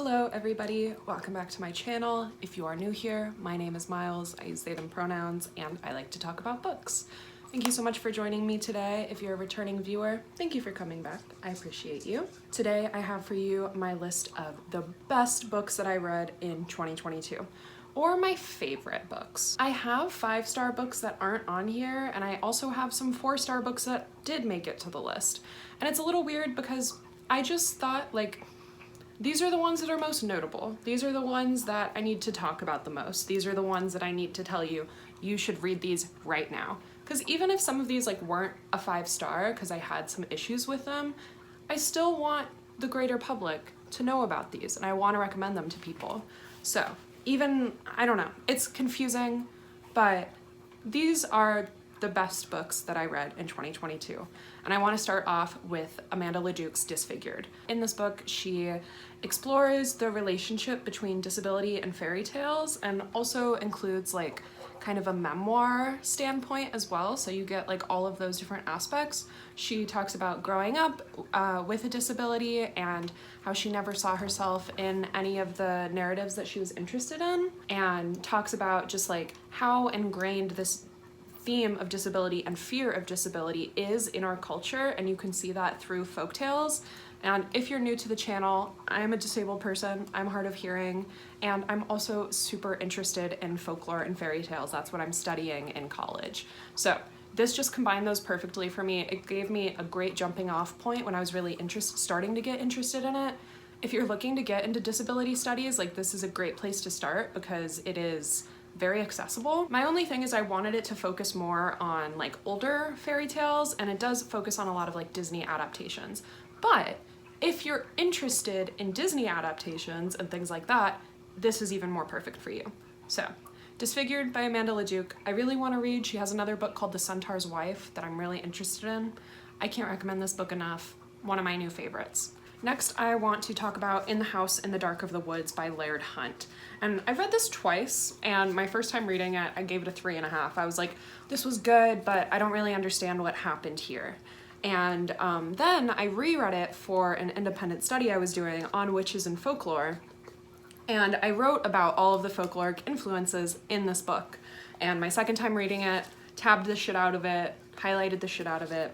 Hello everybody, welcome back to my channel. If you are new here, my name is Miles, I use they them pronouns, and I like to talk about books. Thank you so much for joining me today. If you're a returning viewer, thank you for coming back. I appreciate you. Today I have for you my list of the best books that I read in 2022. Or my favorite books. I have 5-star books that aren't on here, and I also have some 4-star books that did make it to the list. And it's a little weird because I just thought, like, these are the ones that are most notable. These are the ones that I need to talk about the most. These are the ones that I need to tell you, you should read these right now. Because even if some of these weren't a 5-star because I had some issues with them, I still want the greater public to know about these, and I want to recommend them to people. So even, I don't know, it's confusing, but these are the best books that I read in 2022. And I want to start off with Amanda LeDuc's Disfigured. In this book, she explores the relationship between disability and fairy tales, and also includes kind of a memoir standpoint as well, so you get all of those different aspects. She talks about growing up with a disability and how she never saw herself in any of the narratives that she was interested in, and talks about just how ingrained this theme of disability and fear of disability is in our culture, and you can see that through folktales. And if you're new to the channel, I'm a disabled person, I'm hard of hearing, and I'm also super interested in folklore and fairy tales. That's what I'm studying in college. So this just combined those perfectly for me. It gave me a great jumping off point when I was really starting to get interested in it. If you're looking to get into disability studies, this is a great place to start because it is very accessible. My only thing is I wanted it to focus more on older fairy tales, and it does focus on a lot of Disney adaptations. But if you're interested in Disney adaptations and things like that, this is even more perfect for you. So, Disfigured by Amanda LeDuc, I really want to read. She has another book called The Centaur's Wife that I'm really interested in. I can't recommend this book enough. One of my new favorites. Next, I want to talk about In the House in the Dark of the Woods by Laird Hunt. And I've read this twice, and my first time reading it, I gave it a 3.5. I was like, this was good, but I don't really understand what happened here. And then I reread it for an independent study I was doing on witches and folklore, and I wrote about all of the folkloric influences in this book. And my second time reading it, tabbed the shit out of it, highlighted the shit out of it.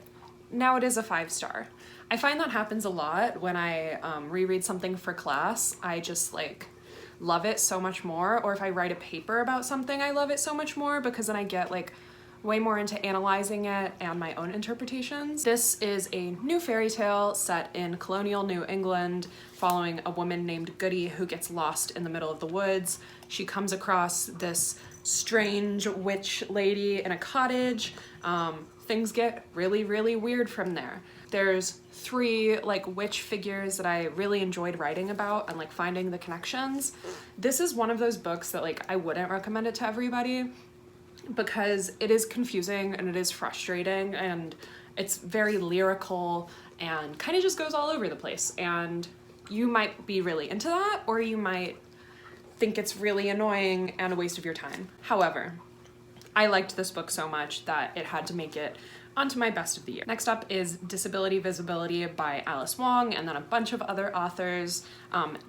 Now it is a 5-star. I find that happens a lot when I reread something for class. I just love it so much more, or if I write a paper about something, I love it so much more because then I get way more into analyzing it and my own interpretations. This is a new fairy tale set in colonial New England following a woman named Goody who gets lost in the middle of the woods. She comes across this strange witch lady in a cottage. Things get really, really weird from there. There's 3 witch figures that I really enjoyed writing about and finding the connections. This is one of those books that I wouldn't recommend it to everybody because it is confusing and it is frustrating and it's very lyrical and kind of just goes all over the place, and you might be really into that, or you might think it's really annoying and a waste of your time. However, I liked this book so much that it had to make it onto my best of the year. Next up is Disability Visibility by Alice Wong, and then a bunch of other authors.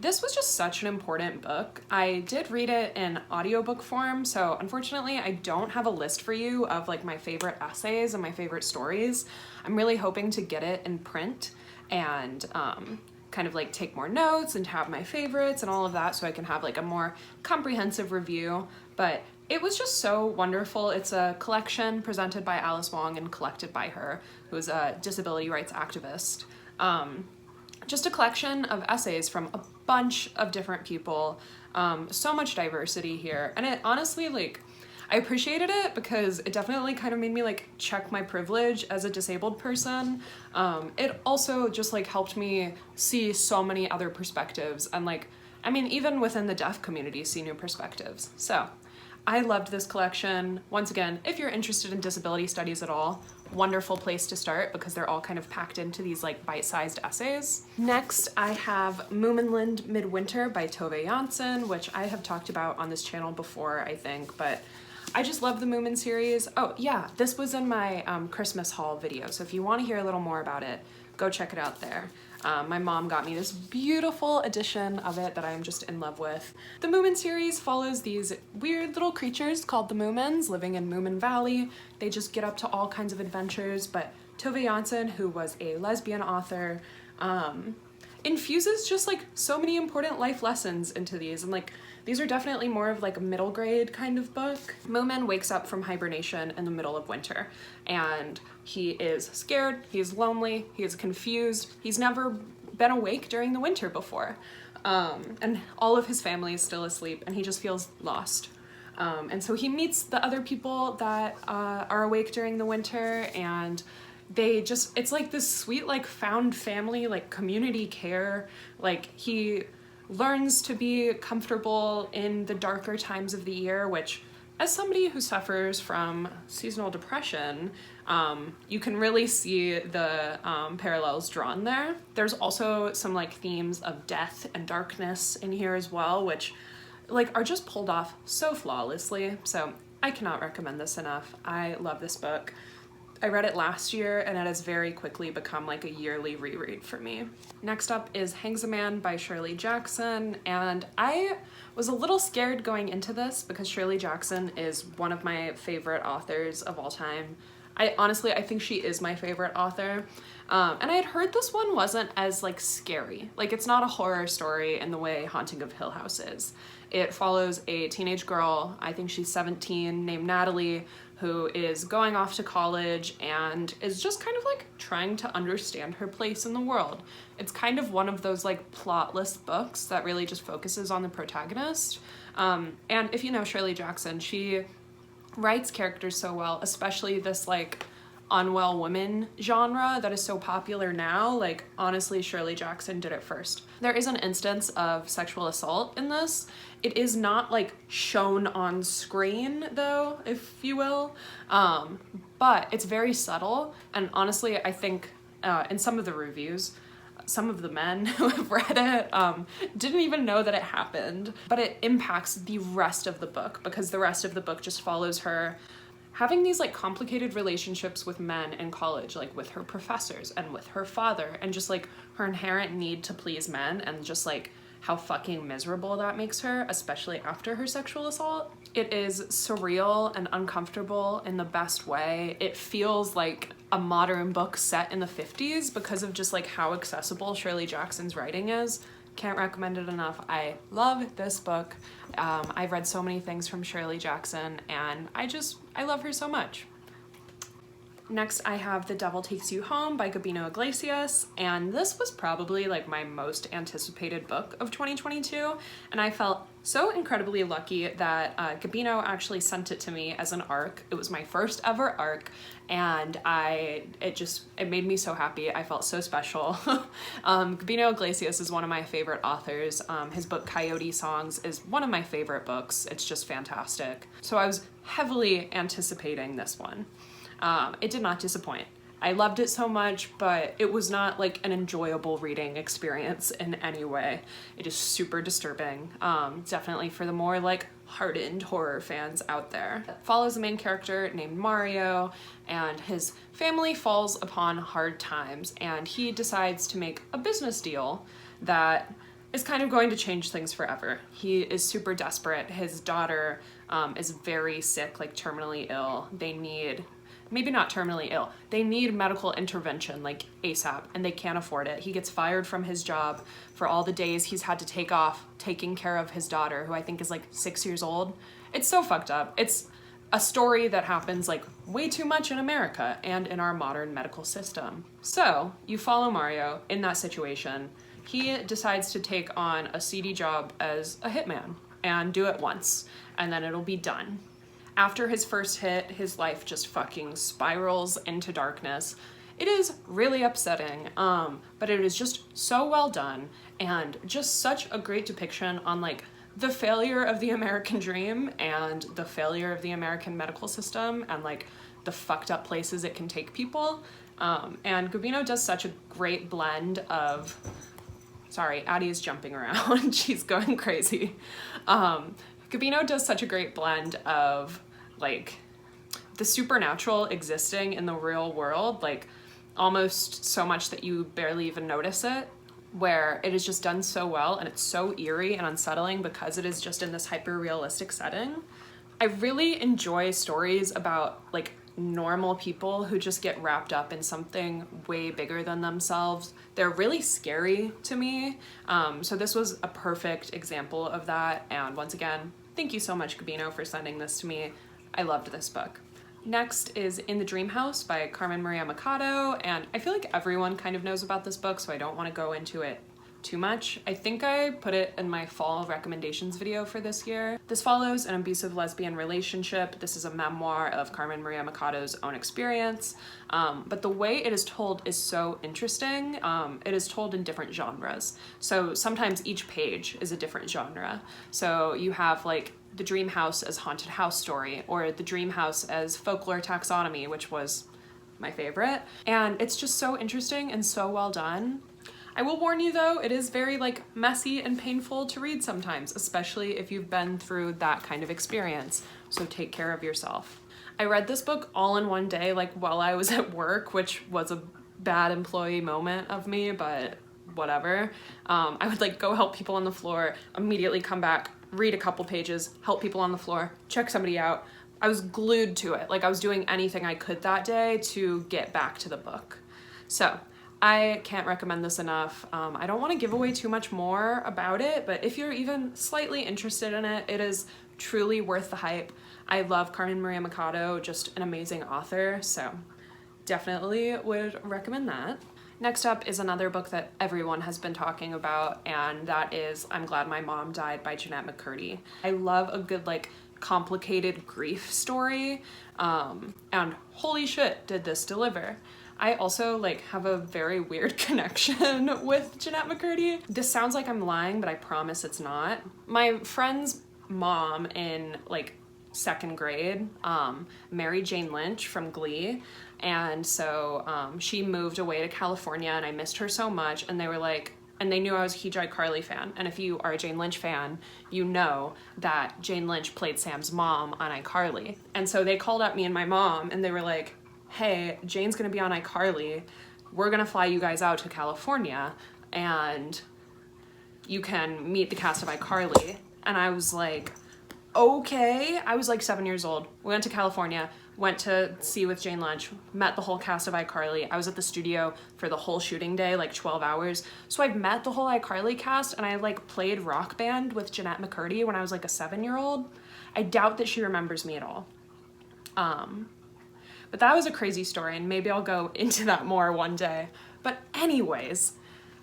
This was just such an important book. I did read it in audiobook form, so unfortunately I don't have a list for you of my favorite essays and my favorite stories. I'm really hoping to get it in print and kind of take more notes and have my favorites and all of that so I can have a more comprehensive review. But it was just so wonderful. It's a collection presented by Alice Wong and collected by her, who is a disability rights activist. Just a collection of essays from a bunch of different people. So much diversity here. And it honestly, I appreciated it because it definitely kind of made me check my privilege as a disabled person. It also just helped me see so many other perspectives and I mean, even within the deaf community, see new perspectives. So I loved this collection. Once again, if you're interested in disability studies at all, wonderful place to start because they're all kind of packed into these bite-sized essays. Next, I have Moominland Midwinter by Tove Jansson, which I have talked about on this channel before, I think, but I just love the Moomin series. Oh yeah, this was in my Christmas haul video, so if you want to hear a little more about it, go check it out there. My mom got me this beautiful edition of it that I am just in love with. The Moomin series follows these weird little creatures called the Moomins living in Moomin Valley. They just get up to all kinds of adventures, but Tove Jansson, who was a lesbian author, infuses just like so many important life lessons into these, and like these are definitely more of like a middle grade kind of book. Moomin wakes up from hibernation in the middle of winter, and he is scared, he's lonely, he is confused, he's never been awake during the winter before, and all of his family is still asleep, and he just feels lost. And so he meets the other people that are awake during the winter, and they just, it's like this sweet like found family, like community care. Like he learns to be comfortable in the darker times of the year, which as somebody who suffers from seasonal depression, you can really see the parallels drawn there. There's also some like themes of death and darkness in here as well, which like are just pulled off so flawlessly. So I cannot recommend this enough. I love this book. I read it last year, and it has very quickly become like a yearly reread for me. Next up is Hangs a Man by Shirley Jackson, and I was a little scared going into this because Shirley Jackson is one of my favorite authors of all time. I think she is my favorite author. And I had heard this one wasn't as like scary. Like it's not a horror story in the way Haunting of Hill House is. It follows a teenage girl, I think she's 17, named Natalie, who is going off to college and is just kind of like trying to understand her place in the world. It's kind of one of those like plotless books that really just focuses on the protagonist. And if you know Shirley Jackson, she writes characters so well, especially this like unwell woman genre that is so popular now. Like honestly, Shirley Jackson did it first. There is an instance of sexual assault in this. It is not like shown on screen though, if you will, but it's very subtle. And honestly, I think in some of the reviews, some of the men who have read it didn't even know that it happened, but it impacts the rest of the book because the rest of the book just follows her having these like complicated relationships with men in college, like with her professors and with her father, and just like her inherent need to please men and just like how fucking miserable that makes her, especially after her sexual assault. It is surreal and uncomfortable in the best way. It feels like a modern book set in the 50s because of just like how accessible Shirley Jackson's writing is. Can't recommend it enough. I love this book. I've read so many things from Shirley Jackson, and I love her so much. Next, I have The Devil Takes You Home by Gabino Iglesias, and this was probably like my most anticipated book of 2022, and I felt so incredibly lucky that Gabino actually sent it to me as an ARC. It was my first ever ARC, and it made me so happy. I felt so special. Gabino Iglesias is one of my favorite authors. His book Coyote Songs is one of my favorite books. It's just fantastic. So I was heavily anticipating this one. It did not disappoint. I loved it so much, but it was not like an enjoyable reading experience in any way. It is super disturbing. Definitely for the more like hardened horror fans out there. It follows a main character named Mario, and his family falls upon hard times, and he decides to make a business deal that is kind of going to change things forever. He is super desperate. His daughter is very sick, like terminally ill. Maybe not terminally ill. They need medical intervention like ASAP, and they can't afford it. He gets fired from his job for all the days he's had to take off taking care of his daughter, who I think is like 6 years old. It's so fucked up. It's a story that happens like way too much in America and in our modern medical system. So you follow Mario in that situation. He decides to take on a seedy job as a hitman and do it once, and then it'll be done. After his first hit, his life just fucking spirals into darkness. It is really upsetting, but it is just so well done, and just such a great depiction on like the failure of the American dream and the failure of the American medical system and like the fucked up places it can take people. And Gabino does such a great blend of, sorry, Addie is jumping around. She's going crazy. Gabino does such a great blend of like the supernatural existing in the real world. Like almost so much that you barely even notice it, where it is just done so well and it's so eerie and unsettling because it is just in this hyper-realistic setting. I really enjoy stories about like normal people who just get wrapped up in something way bigger than themselves. They're really scary to me. So this was a perfect example of that. And once again, thank you so much, Gabino, for sending this to me. I loved this book. Next is In the Dream House by Carmen Maria Machado, and I feel like everyone kind of knows about this book, so I don't want to go into it too much. I think I put it in my fall recommendations video for this year. This follows an abusive lesbian relationship. This is a memoir of Carmen Maria Machado's own experience, but the way it is told is so interesting. It is told in different genres, so sometimes each page is a different genre. So you have like the Dream House as haunted house story, or the Dream House as folklore taxonomy, which was my favorite. And it's just so interesting and so well done. I will warn you though, it is very like messy and painful to read sometimes, especially if you've been through that kind of experience. So take care of yourself. I read this book all in one day, like while I was at work, which was a bad employee moment of me, but whatever. I would like go help people on the floor, immediately come back, read a couple pages, help people on the floor, check somebody out. I was glued to it. Like I was doing anything I could that day to get back to the book. So I can't recommend this enough. I don't want to give away too much more about it, but if you're even slightly interested in it, it is truly worth the hype. I love Carmen Maria Machado, just an amazing author, so definitely would recommend that. Next up is another book that everyone has been talking about, and that is I'm Glad My Mom Died by Jeanette McCurdy. I love a good like complicated grief story, and holy shit, did this deliver. I also like have a very weird connection with Jeanette McCurdy. This sounds like I'm lying, but I promise it's not. My friend's mom in like second grade married Jane Lynch from Glee, and so she moved away to California, and I missed her so much, and they were like, and they knew I was a huge iCarly fan, and if you are a Jane Lynch fan, you know that Jane Lynch played Sam's mom on iCarly. And so they called up me and my mom, and they were like, hey, Jane's gonna be on iCarly, we're gonna fly you guys out to California, and you can meet the cast of iCarly. And I was like, okay. I was like 7 years old. We went to California, went to see with Jane Lynch, met the whole cast of iCarly. I was at the studio for the whole shooting day, like 12 hours. So I've met the whole iCarly cast, and I like played Rock Band with Jeanette McCurdy when I was like a 7-year-old. I doubt that she remembers me at all. But that was a crazy story, and maybe I'll go into that more one day. But anyways,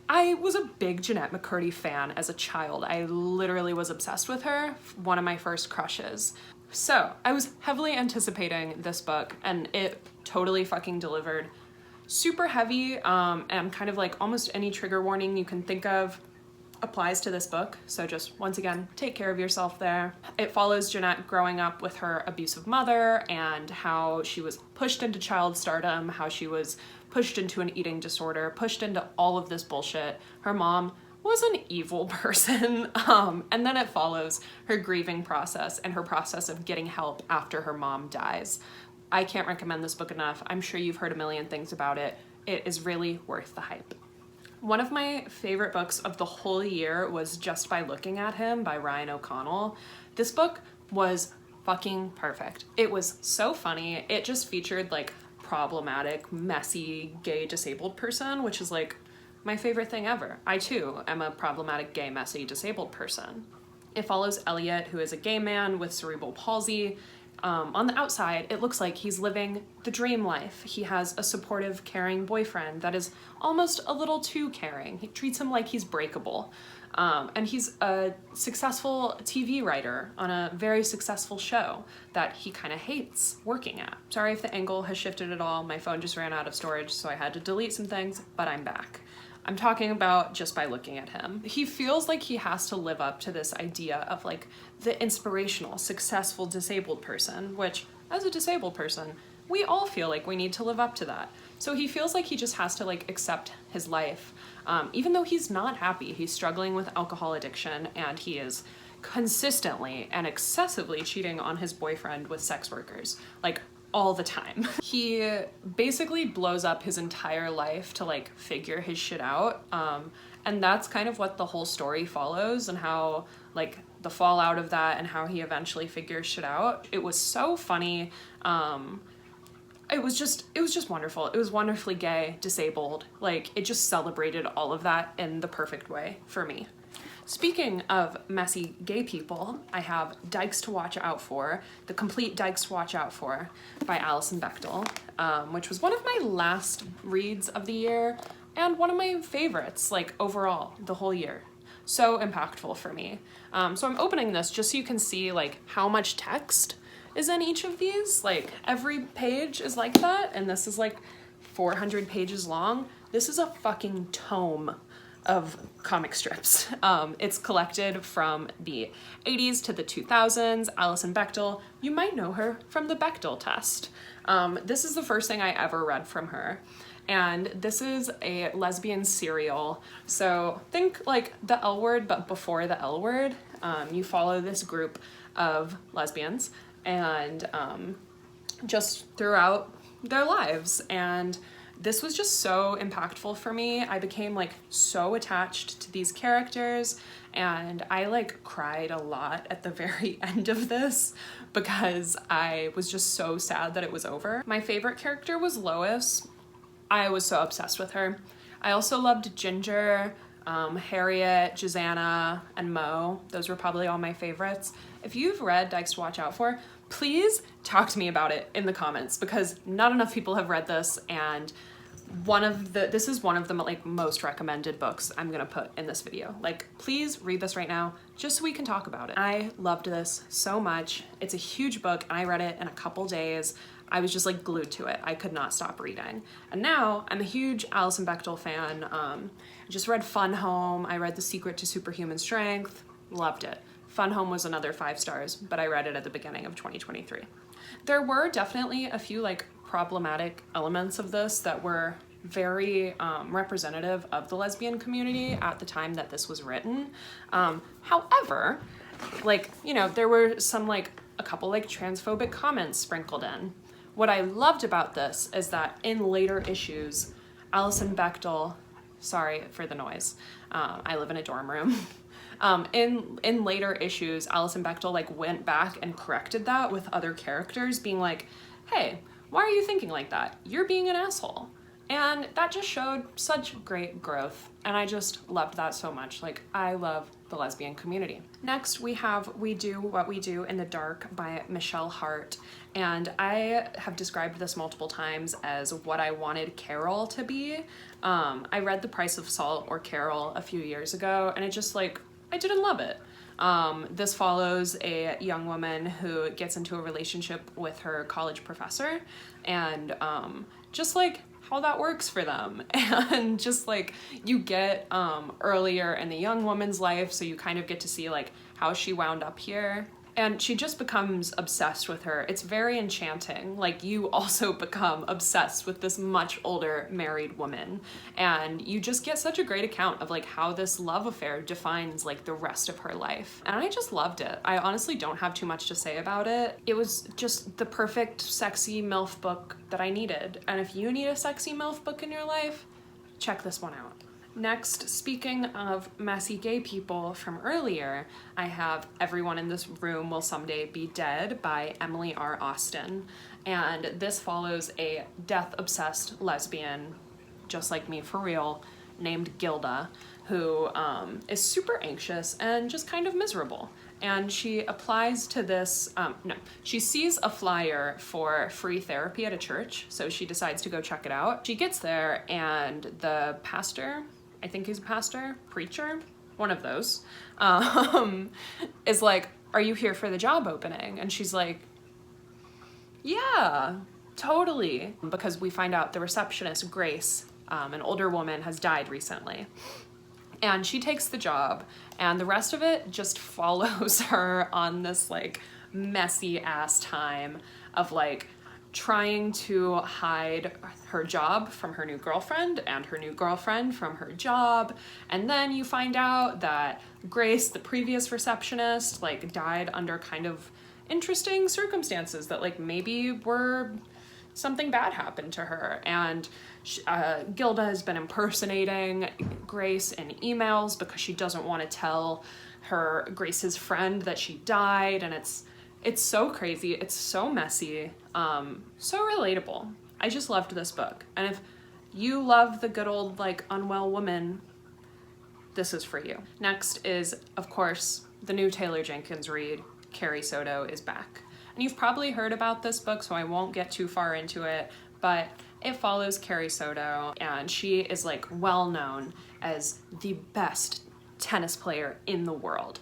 I was a big Jeanette McCurdy fan as a child. I literally was obsessed with her, one of my first crushes. So I was heavily anticipating this book, and it totally fucking delivered. Super heavy, and kind of like almost any trigger warning you can think of applies to this book. So just once again, take care of yourself there. It follows Jeanette growing up with her abusive mother and how she was pushed into child stardom, how she was pushed into an eating disorder, pushed into all of this bullshit. Her mom was an evil person. And then it follows her grieving process and her process of getting help after her mom dies. I can't recommend this book enough. I'm sure you've heard a million things about it. It is really worth the hype. One of my favorite books of the whole year was Just by Looking at Him by Ryan O'Connell. This book was fucking perfect. It was so funny. It just featured like problematic, messy, gay, disabled person, which is like my favorite thing ever. I too am a problematic, gay, messy, disabled person. It follows Elliot, who is a gay man with cerebral palsy. On the outside, it looks like he's living the dream life. He has a supportive, caring boyfriend that is almost a little too caring. He treats him like he's breakable. And he's a successful TV writer on a very successful show that he kind of hates working at. Sorry if the angle has shifted at all. My phone just ran out of storage, so I had to delete some things, but I'm back. I'm talking about Just by Looking at Him. He feels like he has to live up to this idea of like the inspirational, successful disabled person, which as a disabled person, we all feel like we need to live up to that. So he feels like he just has to like accept his life. Even though he's not happy, he's struggling with alcohol addiction, and he is consistently and excessively cheating on his boyfriend with sex workers. Like all the time. He basically blows up his entire life to like figure his shit out. And that's kind of what the whole story follows, and how like the fallout of that and how he eventually figures shit out. It was so funny. It was just wonderful. It was wonderfully gay, disabled. Like, it just celebrated all of that in the perfect way for me. Speaking of messy gay people, I have Dykes to Watch Out For, the complete Dykes to Watch Out For by Alison Bechdel, which was one of my last reads of the year and one of my favorites, like, overall, the whole year. So impactful for me. So I'm opening this just so you can see, like, how much text is in each of these. Like, every page is like that, and this is, like, 400 pages long. This is a fucking tome of comic strips. It's collected from the 80s to the 2000s. Alison Bechdel, you might know her from the Bechdel test. This is the first thing I ever read from her. And this is a lesbian serial. So think like the L Word, but before the L Word. You follow this group of lesbians and just throughout their lives. And this was just so impactful for me. I became like so attached to these characters, and I like cried a lot at the very end of this because I was just so sad that it was over. My favorite character was Lois. I was so obsessed with her. I also loved Ginger, Harriet, Jazana, and Mo. Those were probably all my favorites. If you've read Dykes to Watch Out For, please talk to me about it in the comments, because not enough people have read this, and this is one of the like most recommended books I'm gonna put in this video. Like, please read this right now just so we can talk about it. I loved this so much. It's a huge book, and I read it in a couple days. I was just like glued to it. I could not stop reading. And now I'm a huge Alison Bechdel fan. I just read Fun Home. I read The Secret to Superhuman Strength. Loved it. Fun Home was another 5 stars, but I read it at the beginning of 2023. There were definitely a few like problematic elements of this that were very representative of the lesbian community at the time that this was written. However, like, you know, there were some like a couple like transphobic comments sprinkled in. What I loved about this is that in later issues, Alison Bechdel, sorry for the noise, I live in a dorm room. In later issues, Alison Bechdel like went back and corrected that with other characters, being like, hey, why are you thinking like that? You're being an asshole. And that just showed such great growth. And I just loved that so much. Like, I love the lesbian community. Next, we have We Do What We Do in the Dark by Michelle Hart. And I have described this multiple times as what I wanted Carol to be. I read The Price of Salt or Carol a few years ago, and it just like, I didn't love it. This follows a young woman who gets into a relationship with her college professor, and just like how that works for them, and just like you get earlier in the young woman's life, so you kind of get to see like how she wound up here. And she just becomes obsessed with her. It's very enchanting. Like, you also become obsessed with this much older married woman. And you just get such a great account of like how this love affair defines like the rest of her life. And I just loved it. I honestly don't have too much to say about it. It was just the perfect sexy MILF book that I needed. And if you need a sexy MILF book in your life, check this one out. Next, speaking of messy gay people from earlier, I have Everyone in This Room Will Someday Be Dead by Emily R. Austin. And this follows a death-obsessed lesbian, just like me for real, named Gilda, who is super anxious and just kind of miserable. And she applies to this, she sees a flyer for free therapy at a church, so she decides to go check it out. She gets there, and the pastor, I think he's a pastor, preacher, one of those, is like, are you here for the job opening? And she's like, yeah, totally. Because we find out the receptionist, Grace, an older woman, has died recently. And she takes the job, and the rest of it just follows her on this like messy ass time of like trying to hide her job from her new girlfriend and her new girlfriend from her job. And then you find out that Grace, the previous receptionist, like died under kind of interesting circumstances that like maybe were something bad happened to her, and Gilda has been impersonating Grace in emails because she doesn't want to tell Grace's friend that she died, and it's so crazy, it's so messy, so relatable. I just loved this book, and if you love the good old like unwell woman, this is for you. Next is, of course, the new Taylor Jenkins read, Carrie Soto is Back. And you've probably heard about this book, so I won't get too far into it, but it follows Carrie Soto, and she is like well known as the best tennis player in the world.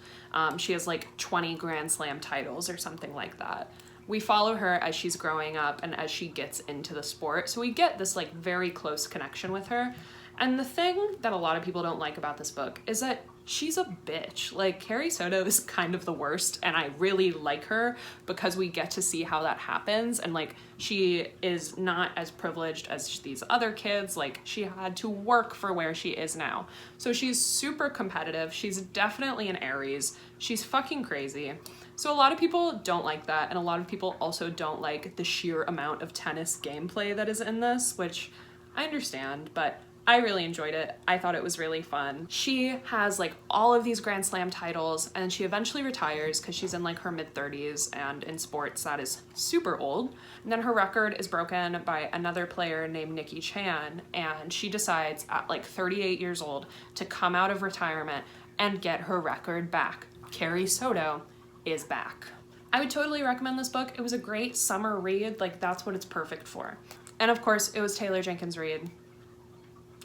She has like 20 Grand Slam titles or something like that. We follow her as she's growing up and as she gets into the sport, so we get this like very close connection with her. And the thing that a lot of people don't like about this book is that she's a bitch. Like, Carrie Soto is kind of the worst, and I really like her because we get to see how that happens, and like, she is not as privileged as these other kids. Like, she had to work for where she is now. So she's super competitive. She's definitely an Aries. She's fucking crazy. So a lot of people don't like that, and a lot of people also don't like the sheer amount of tennis gameplay that is in this, which I understand, but I really enjoyed it. I thought it was really fun. She has like all of these Grand Slam titles, and she eventually retires because she's in like her mid-30s, and in sports that is super old. And then her record is broken by another player named Nikki Chan, and she decides at like 38 years old to come out of retirement and get her record back. Carrie Soto is back. I would totally recommend this book. It was a great summer read. Like, that's what it's perfect for. And of course, it was Taylor Jenkins Reid.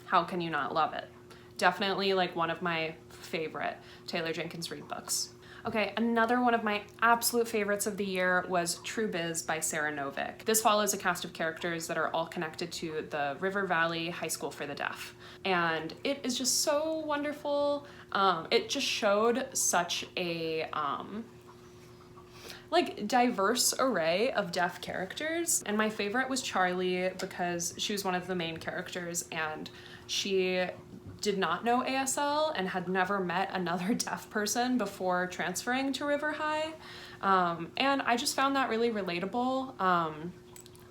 How can you not love it? Definitely like one of my favorite Taylor Jenkins Reid books. Okay, another one of my absolute favorites of the year was True Biz by Sarah Novick. This follows a cast of characters that are all connected to the River Valley High School for the Deaf. And it is just so wonderful. It just showed such a like diverse array of deaf characters. And my favorite was Charlie because she was one of the main characters, and she did not know ASL and had never met another deaf person before transferring to River High. And I just found that really relatable.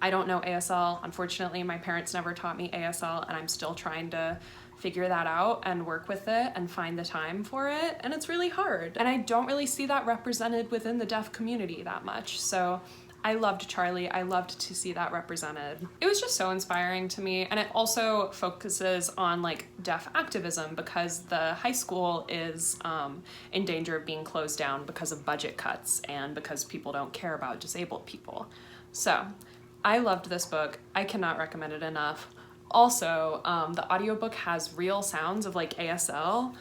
I don't know ASL. Unfortunately, my parents never taught me ASL, and I'm still trying to figure that out and work with it and find the time for it, and it's really hard. And I don't really see that represented within the deaf community that much, so I loved Charlie. I loved to see that represented. It was just so inspiring to me, and it also focuses on like deaf activism because the high school is in danger of being closed down because of budget cuts and because people don't care about disabled people. So I loved this book. I cannot recommend it enough. Also, the audiobook has real sounds of like ASL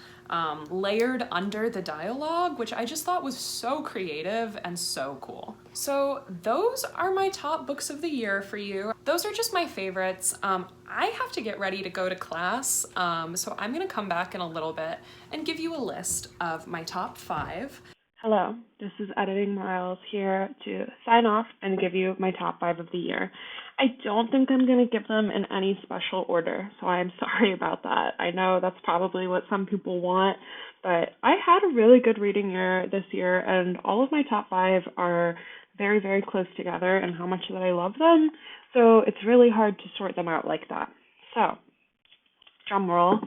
layered under the dialogue, which I just thought was so creative and so cool. So those are my top books of the year for you. Those are just my favorites. I have to get ready to go to class, so I'm gonna come back in a little bit and give you a list of my top 5. Hello, this is Editing Miles here to sign off and give you my top 5 of the year. I don't think I'm going to give them in any special order, so I'm sorry about that. I know that's probably what some people want, but I had a really good reading year this year, and all of my top 5 are very, very close together in how much that I love them, so it's really hard to sort them out like that. So, drum roll,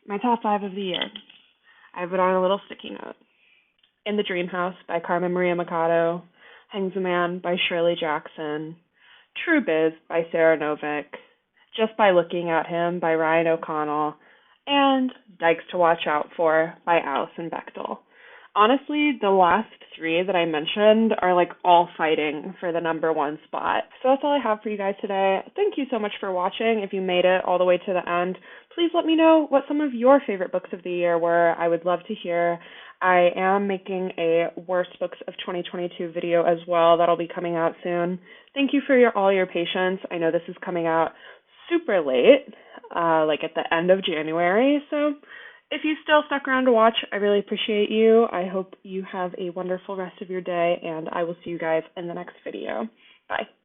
my top 5 of the year. I have it on a little sticky note. In the Dream House by Carmen Maria Machado, Hangs a Man by Shirley Jackson, True Biz by Sarah Novick, Just by Looking at Him by Ryan O'Connell, and Dykes to Watch Out For by Alison Bechtel. Honestly, the last 3 that I mentioned are like all fighting for the number 1 spot. So that's all I have for you guys today. Thank you so much for watching. If you made it all the way to the end, please let me know what some of your favorite books of the year were. I would love to hear. I am making a Worst Books of 2022 video as well. That'll be coming out soon. Thank you for all your patience. I know this is coming out super late, like at the end of January. So if you still stuck around to watch, I really appreciate you. I hope you have a wonderful rest of your day, and I will see you guys in the next video. Bye.